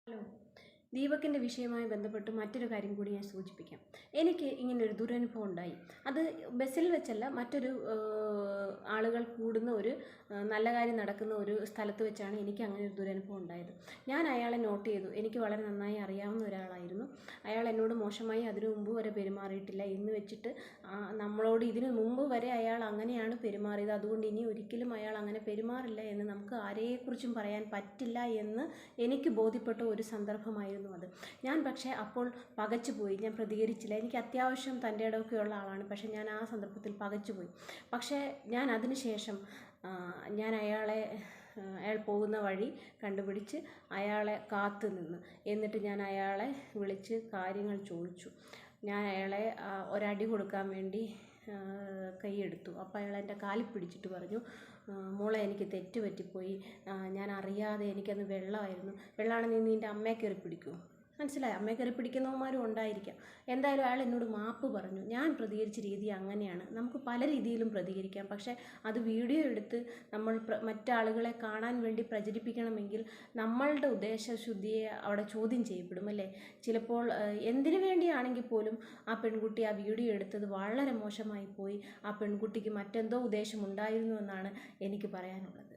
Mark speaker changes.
Speaker 1: Hello. ദീപകിൻ്റെ വിഷയവുമായി ബന്ധപ്പെട്ട് മറ്റൊരു കാര്യം കൂടി ഞാൻ സൂചിപ്പിക്കാം. എനിക്ക് ഇങ്ങനൊരു ദുരനുഭവം ഉണ്ടായി. അത് ബസ്സിൽ വെച്ചല്ല, മറ്റൊരു ആളുകൾ കൂടുന്ന ഒരു നല്ല കാര്യം നടക്കുന്ന ഒരു സ്ഥലത്ത് വെച്ചാണ് എനിക്ക് അങ്ങനെ ഒരു ദുരനുഭവം ഉണ്ടായത്. ഞാൻ അയാളെ നോട്ട് ചെയ്തു. എനിക്ക് വളരെ നന്നായി അറിയാവുന്ന ഒരാളായിരുന്നു. അയാൾ എന്നോട് മോശമായി അതിനു മുമ്പ് വരെ പെരുമാറിയിട്ടില്ല എന്ന് വെച്ചിട്ട് നമ്മളോട് ഇതിനു മുമ്പ് വരെ അയാൾ അങ്ങനെയാണ് പെരുമാറിയത്, അതുകൊണ്ട് ഇനി ഒരിക്കലും അയാൾ അങ്ങനെ പെരുമാറില്ല എന്ന് നമുക്ക് ആരെക്കുറിച്ചും പറയാൻ പറ്റില്ല എന്ന് എനിക്ക് ബോധ്യപ്പെട്ട ഒരു സന്ദർഭമായിരുന്നു അത്. ഞാൻ പക്ഷേ അപ്പോൾ പകച്ചുപോയി. ഞാൻ പ്രതികരിച്ചില്ല. എനിക്ക് അത്യാവശ്യം തൻ്റെ ഇടമൊക്കെയുള്ള ആളാണ്, പക്ഷേ ഞാൻ ആ സന്ദർഭത്തിൽ പകച്ചുപോയി. പക്ഷേ ഞാൻ അതിനുശേഷം ഞാൻ അയാൾ പോകുന്ന വഴി കണ്ടുപിടിച്ച് അയാളെ കാത്തു നിന്ന്, എന്നിട്ട് ഞാൻ അയാളെ വിളിച്ച് കാര്യങ്ങൾ ചോദിച്ചു. ഞാൻ അയാളെ ഒരടി കൊടുക്കാൻ വേണ്ടി കൈയെടുത്തു. അപ്പോൾ അയാൾ എൻ്റെ കാലിൽ പിടിച്ചിട്ട് പറഞ്ഞു, മോളെ എനിക്ക് തെറ്റ് പറ്റിപ്പോയി, ഞാൻ അറിയാതെ, എനിക്കന്ന് വെള്ളമാണ്, നീ നിൻ്റെ അമ്മയെ കയറി പിടിക്കുമോ? മനസ്സിലായി, അമ്മയെ കയറി പിടിക്കുന്നവന്മാരും ഉണ്ടായിരിക്കാം. എന്തായാലും അയാൾ എന്നോട് മാപ്പ് പറഞ്ഞു. ഞാൻ പ്രതികരിച്ച രീതി അങ്ങനെയാണ്. നമുക്ക് പല രീതിയിലും പ്രതികരിക്കാം, പക്ഷേ അത് വീഡിയോ എടുത്ത് നമ്മൾ മറ്റാളുകളെ കാണാൻ വേണ്ടി പ്രചരിപ്പിക്കണമെങ്കിൽ നമ്മളുടെ ഉദ്ദേശശുദ്ധിയെ അവിടെ ചോദ്യം ചെയ്യപ്പെടും, അല്ലേ? ചിലപ്പോൾ എന്തിനു വേണ്ടിയാണെങ്കിൽ പോലും ആ പെൺകുട്ടി ആ വീഡിയോ എടുത്തത് വളരെ മോശമായി പോയി. ആ പെൺകുട്ടിക്ക് മറ്റെന്തോ ഉദ്ദേശമുണ്ടായിരുന്നു എന്നാണ് എനിക്ക് പറയാനുള്ളത്.